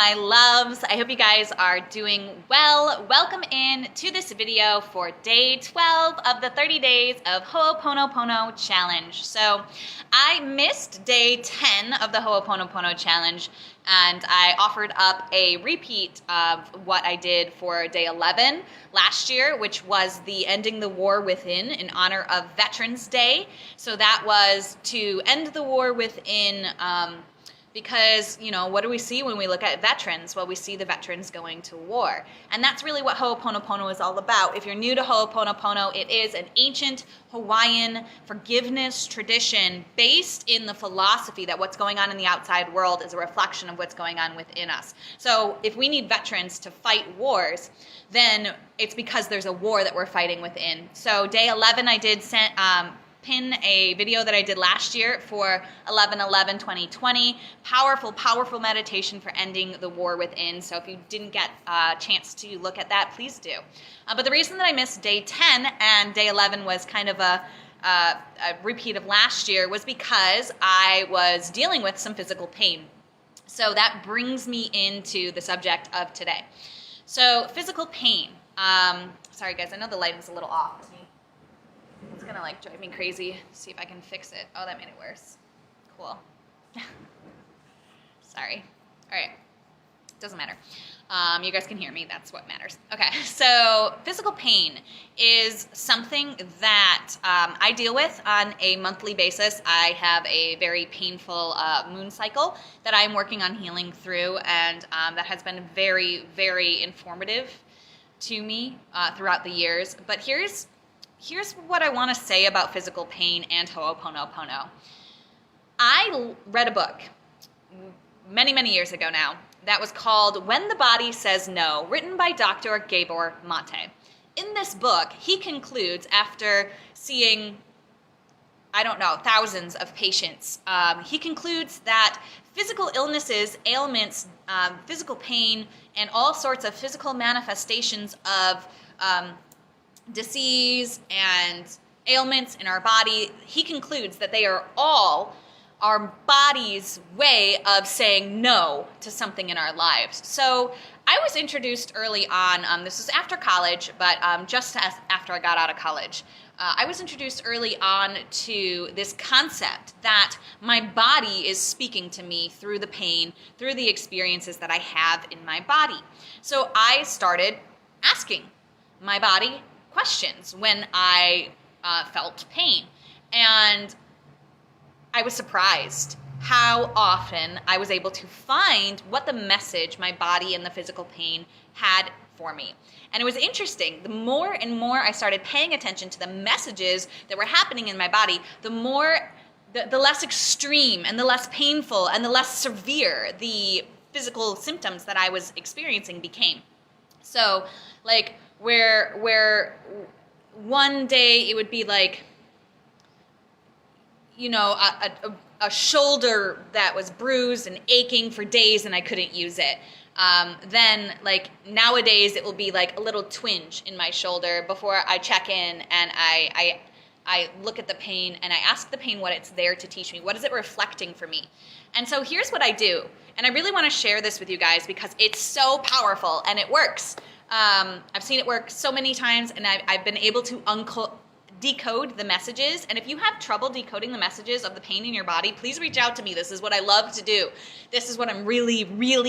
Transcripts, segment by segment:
my loves. I hope you guys are doing well. Welcome in to this video for day 12 of the 30 days of Ho'oponopono challenge. So I missed day 10 of the Ho'oponopono challenge, and I offered up a repeat of what I did for day 11 last year, which was the Ending the War Within in honor of Veterans Day. So that was to end the war within, because, you know, what do we see when we look at veterans? Well, we see the veterans going to war. And that's really what Ho'oponopono is all about. If you're new to Ho'oponopono, it is an ancient Hawaiian forgiveness tradition based in the philosophy that what's going on in the outside world is a reflection of what's going on within us. So if we need veterans to fight wars, then it's because there's a war that we're fighting within. So day 11, I did pin a video that I did last year for 11/11/2020. Powerful meditation for ending the war within. So if you didn't get a chance to look at that, please do. But the reason that I missed day 10 and day 11 was kind of a repeat of last year was because I was dealing with some physical pain. So that brings me into the subject of today. So physical pain. Sorry guys, I know the lighting's a little off. It's gonna like drive me crazy. See if I can fix it. Oh, that made it worse. Cool. Sorry. All right. Doesn't matter. You guys can hear me. That's what matters. Okay. So physical pain is something that I deal with on a monthly basis. I have a very painful moon cycle that I'm working on healing through, and that has been very, very informative to me throughout the years. But here's what I want to say about physical pain and Ho'oponopono. I read a book many years ago now that was called When the Body Says No, written by Dr. Gabor Mate. In this book, he concludes, after seeing, I don't know, thousands of patients, he concludes that physical illnesses, ailments, physical pain, and all sorts of physical manifestations of disease and ailments in our body, he concludes that they are all our body's way of saying no to something in our lives. So I was introduced early on, this was after college, but just after I got out of college, I was introduced early on to this concept that my body is speaking to me through the pain, through the experiences that I have in my body. So I started asking my body questions when I felt pain. And I was surprised how often I was able to find what the message my body and the physical pain had for me. And it was interesting. The more and more I started paying attention to the messages that were happening in my body, the less extreme and the less painful and the less severe the physical symptoms that I was experiencing became. So, like, where one day it would be like, you know, a shoulder that was bruised and aching for days and I couldn't use it. Then, like, nowadays it will be like a little twinge in my shoulder before I check in, and I look at the pain and I ask the pain what it's there to teach me. What is it reflecting for me? And so here's what I do. And I really want to share this with you guys because it's so powerful and it works. I've seen it work so many times, and I've been able to decode the messages. And if you have trouble decoding the messages of the pain in your body, please reach out to me. This is what I love to do. This is what I'm really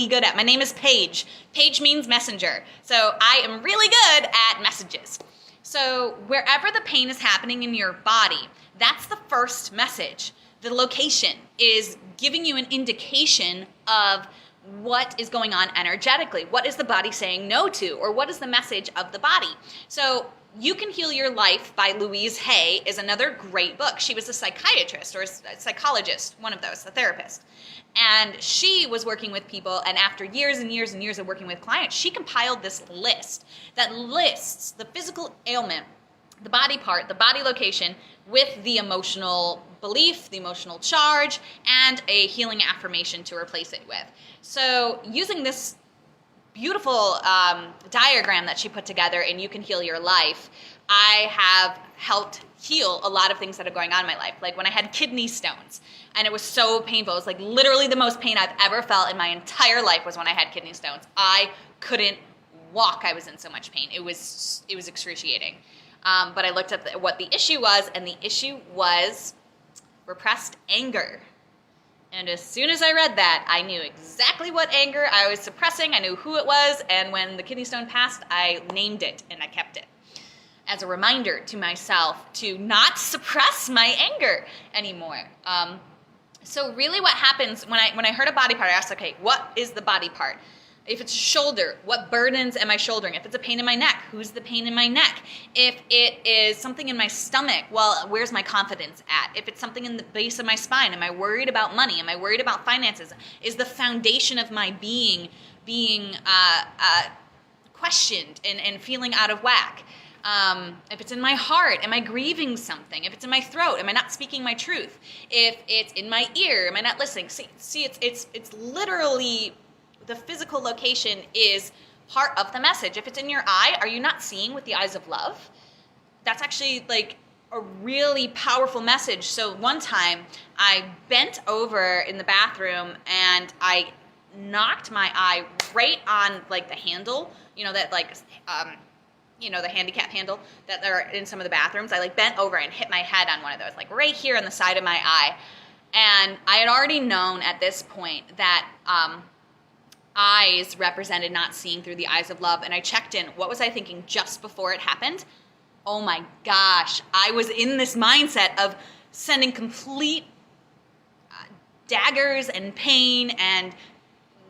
good at. My name is Paige. Paige means messenger. So I am really good at messages. So wherever the pain is happening in your body, that's the first message. The location is giving you an indication of what is going on energetically. What is the body saying no to? Or what is the message of the body? So You Can Heal Your Life by Louise Hay is another great book. She was a psychiatrist or a psychologist, one of those, a therapist. And she was working with people, and after years and years and years of working with clients, she compiled this list that lists the physical ailment, the body part, the body location, with the emotional belief, the emotional charge, and a healing affirmation to replace it with. So using this beautiful diagram that she put together in You Can Heal Your Life, I have helped heal a lot of things that are going on in my life. Like when I had kidney stones, and it was so painful. It was like literally the most pain I've ever felt in my entire life was when I had kidney stones. I couldn't walk. I was in so much pain. It was excruciating. But I looked up what the issue was, and the issue was repressed anger. And as soon as I read that, I knew exactly what anger I was suppressing. I knew who it was, and when the kidney stone passed, I named it and I kept it as a reminder to myself to not suppress my anger anymore. So really what happens when I heard a body part, I asked, okay, what is the body part? If it's a shoulder, what burdens am I shouldering? If it's a pain in my neck, who's the pain in my neck? If it is something in my stomach, well, where's my confidence at? If it's something in the base of my spine, am I worried about money? Am I worried about finances? Is the foundation of my being questioned and feeling out of whack? If it's in my heart, am I grieving something? If it's in my throat, am I not speaking my truth? If it's in my ear, am I not listening? See, it's literally, the physical location is part of the message. If it's in your eye, are you not seeing with the eyes of love? That's actually like a really powerful message. So one time I bent over in the bathroom and I knocked my eye right on like the handle, that like, the handicap handle that are in some of the bathrooms. I like bent over and hit my head on one of those, like right here on the side of my eye. And I had already known at this point that eyes represented not seeing through the eyes of love. And I checked in. What was I thinking just before it happened? Oh my gosh. I was in this mindset of sending complete daggers and pain and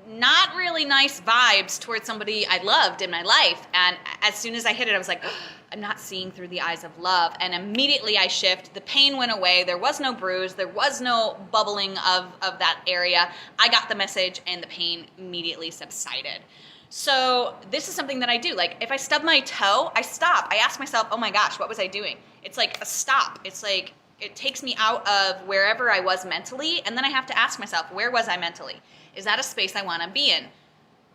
not really nice vibes towards somebody I loved in my life. And as soon as I hit it, I was like, oh, I'm not seeing through the eyes of love. And immediately I shift. The pain went away. There was no bruise. There was no bubbling of that area. I got the message and the pain immediately subsided. So this is something that I do. Like if I stub my toe, I stop. I ask myself, oh my gosh, what was I doing? It's like a stop. It's like it takes me out of wherever I was mentally. And then I have to ask myself, where was I mentally? Is that a space I want to be in?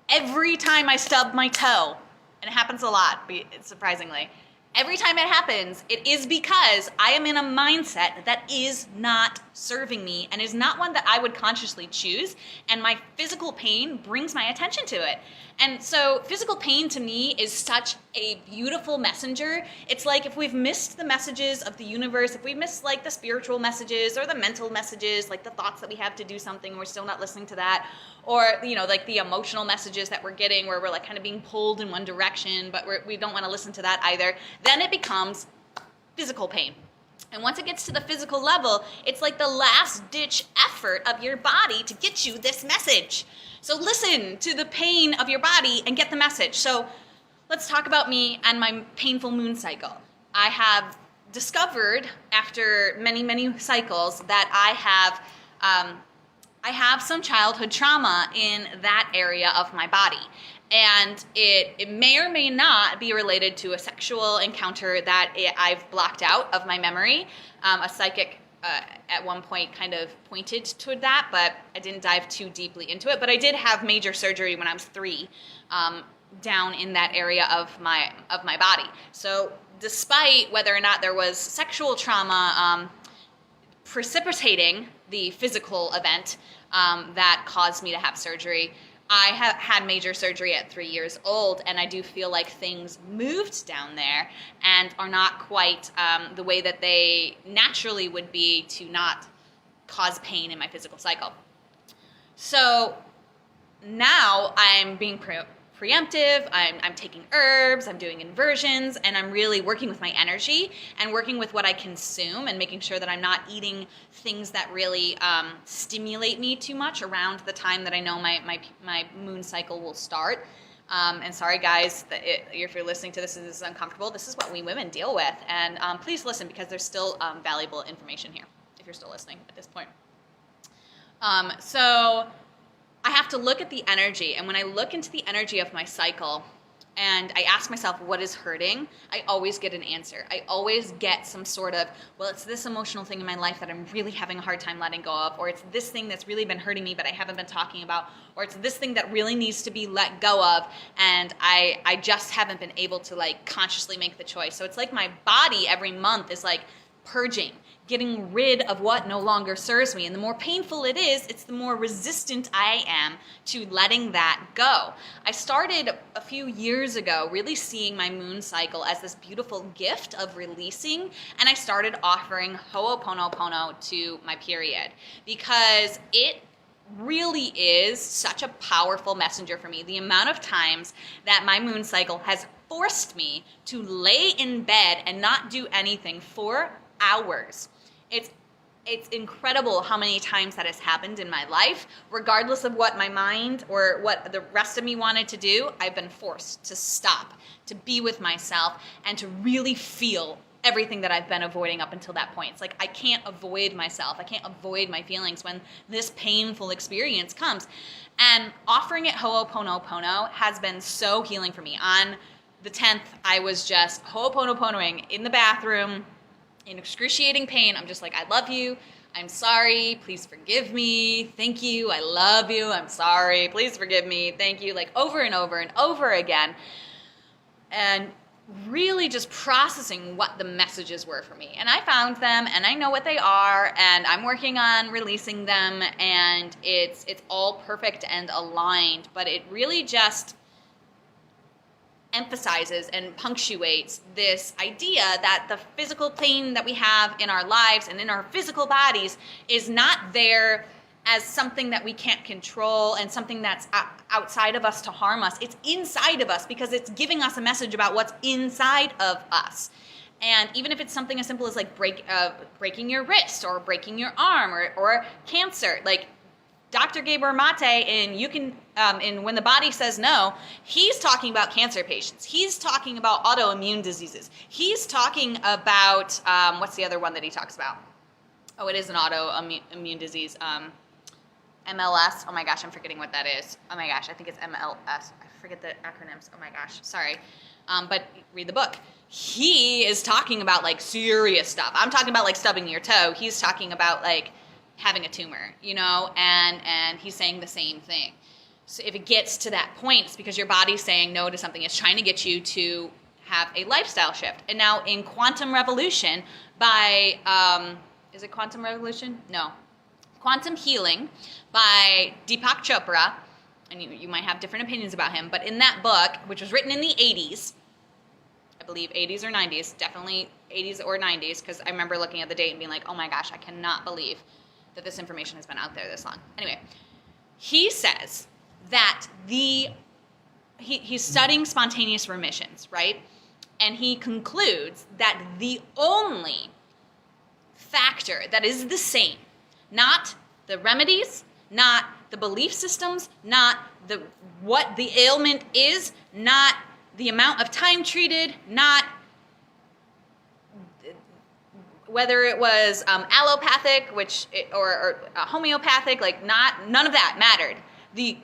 Every time I stub my toe, and it happens a lot, surprisingly, every time it happens, it is because I am in a mindset that is not serving me and is not one that I would consciously choose, and my physical pain brings my attention to it. And so physical pain to me is such a beautiful messenger. It's like if we've missed the messages of the universe, if we miss like the spiritual messages or the mental messages, like the thoughts that we have to do something, we're still not listening to that, or like the emotional messages that we're getting where we're like kind of being pulled in one direction, but we don't want to listen to that either, then it becomes physical pain. And once it gets to the physical level, it's like the last ditch effort of your body to get you this message. So listen to the pain of your body and get the message. So let's talk about me and my painful moon cycle. I have discovered after many, many cycles that I have some childhood trauma in that area of my body. And it may or may not be related to a sexual encounter that I've blocked out of my memory. A psychic at one point kind of pointed toward that, but I didn't dive too deeply into it. But I did have major surgery when I was 3 down in that area of my body. So despite whether or not there was sexual trauma precipitating the physical event that caused me to have surgery, I have had major surgery at 3 years old, and I do feel like things moved down there and are not quite the way that they naturally would be to not cause pain in my physical cycle. So now I'm being preemptive, I'm taking herbs, I'm doing inversions, and I'm really working with my energy and working with what I consume and making sure that I'm not eating things that really stimulate me too much around the time that I know my moon cycle will start. And sorry guys, if you're listening to this and this is uncomfortable, this is what we women deal with. And please listen, because there's still valuable information here, if you're still listening at this point. So I have to look at the energy, and when I look into the energy of my cycle, and I ask myself, what is hurting? I always get an answer. I always get some sort of, well, it's this emotional thing in my life that I'm really having a hard time letting go of, or it's this thing that's really been hurting me but I haven't been talking about, or it's this thing that really needs to be let go of, and I just haven't been able to like consciously make the choice. So it's like my body every month is like purging, getting rid of what no longer serves me. And the more painful it is, it's the more resistant I am to letting that go. I started a few years ago really seeing my moon cycle as this beautiful gift of releasing, and I started offering Ho'oponopono to my period because it really is such a powerful messenger for me. The amount of times that my moon cycle has forced me to lay in bed and not do anything for hours. It's incredible how many times that has happened in my life. Regardless of what my mind or what the rest of me wanted to do, I've been forced to stop, to be with myself, and to really feel everything that I've been avoiding up until that point. It's like I can't avoid myself. I can't avoid my feelings when this painful experience comes. And offering it Ho'oponopono has been so healing for me. On the 10th, I was just Ho'oponoponoing in the bathroom, in excruciating pain. I'm just like, I love you. I'm sorry. Please forgive me. Thank you. I love you. I'm sorry. Please forgive me. Thank you. Like over and over and over again. And really just processing what the messages were for me. And I found them and I know what they are and I'm working on releasing them, and it's all perfect and aligned, but it really just emphasizes and punctuates this idea that the physical pain that we have in our lives and in our physical bodies is not there as something that we can't control and something that's outside of us to harm us. It's inside of us because it's giving us a message about what's inside of us. And even if it's something as simple as like breaking your wrist or breaking your arm or cancer, like Dr. Gabor Mate in When the Body Says No, he's talking about cancer patients. He's talking about autoimmune diseases. He's talking about, what's the other one that he talks about? Oh, it is an autoimmune disease. MLS. Oh my gosh, I'm forgetting what that is. Oh my gosh, I think it's MLS. I forget the acronyms. Oh my gosh, sorry. But read the book. He is talking about like serious stuff. I'm talking about like stubbing your toe. He's talking about like having a tumor, you know, and he's saying the same thing. So if it gets to that point, it's because your body's saying no to something. It's trying to get you to have a lifestyle shift. And now in Quantum Revolution by, is it Quantum Revolution? No. Quantum Healing by Deepak Chopra, and you might have different opinions about him, but in that book, which was written in the 80s, I believe 80s or 90s, definitely 80s or 90s, because I remember looking at the date and being like, oh my gosh, I cannot believe that this information has been out there this long. Anyway, he says that he's studying spontaneous remissions, right? And he concludes that the only factor that is the same, not the remedies, not the belief systems, not what the ailment is, not the amount of time treated, not whether it was allopathic, or homeopathic, like none of that mattered. The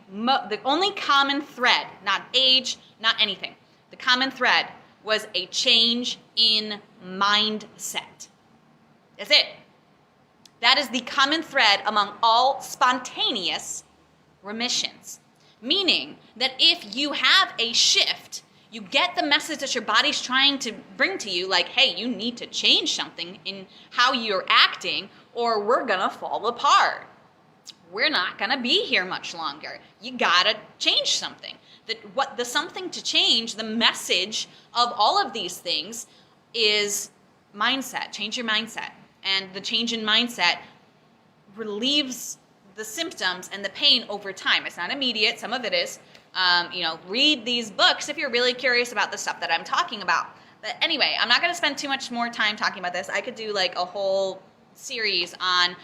only common thread, not age, not anything, the common thread was a change in mindset. That's it. That is the common thread among all spontaneous remissions. Meaning that if you have a shift, you get the message that your body's trying to bring to you, like, hey, you need to change something in how you're acting or we're gonna fall apart. We're not gonna be here much longer. You gotta change something. The something to change, the message of all of these things is mindset. Change your mindset. And the change in mindset relieves the symptoms and the pain over time. It's not immediate. Some of it is. Read these books if you're really curious about the stuff that I'm talking about. But anyway, I'm not going to spend too much more time talking about this. I could do like a whole series on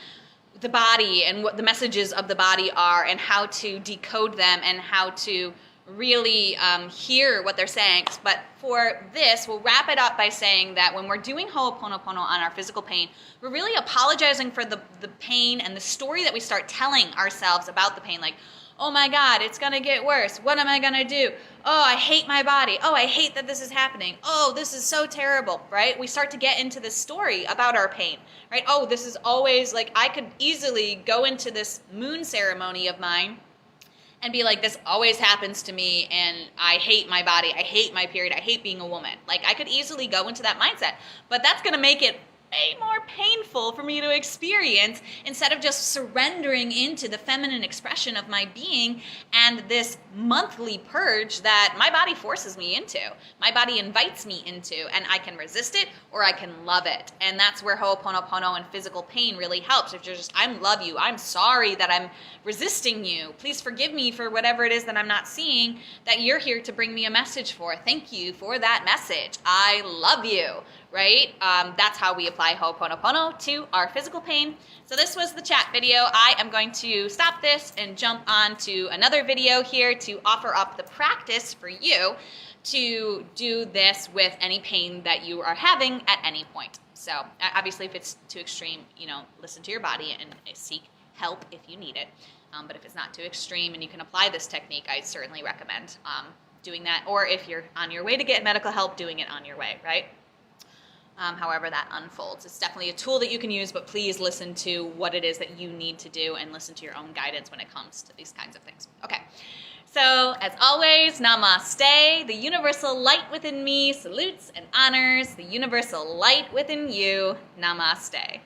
the body and what the messages of the body are and how to decode them and how to really hear what they're saying. But for this, we'll wrap it up by saying that when we're doing Ho'oponopono on our physical pain, we're really apologizing for the pain and the story that we start telling ourselves about the pain. Like, Oh my God, it's gonna get worse. What am I gonna do? Oh, I hate my body. Oh, I hate that this is happening. Oh, this is so terrible, right? We start to get into this story about our pain, right? Oh, this is always like, I could easily go into this moon ceremony of mine and be like, this always happens to me, and I hate my body, I hate my period, I hate being a woman. Like, I could easily go into that mindset, but that's gonna make it way more painful for me to experience instead of just surrendering into the feminine expression of my being and this monthly purge that my body forces me into, my body invites me into, and I can resist it or I can love it. And that's where Ho'oponopono and physical pain really helps. If you're just, I love you, I'm sorry that I'm resisting you, please forgive me for whatever it is that I'm not seeing, that you're here to bring me a message for. Thank you for that message. I love you, right? That's how we apply Ho'oponopono to our physical pain. So this was the chat video. I am going to stop this and jump on to another video here to offer up the practice for you to do this with any pain that you are having at any point. So obviously if it's too extreme, listen to your body and seek help if you need it. But if it's not too extreme and you can apply this technique, I certainly recommend doing that. Or if you're on your way to get medical help, doing it on your way, right? However that unfolds. It's definitely a tool that you can use, but please listen to what it is that you need to do and listen to your own guidance when it comes to these kinds of things. Okay, so as always, namaste. The universal light within me salutes and honors the universal light within you. Namaste.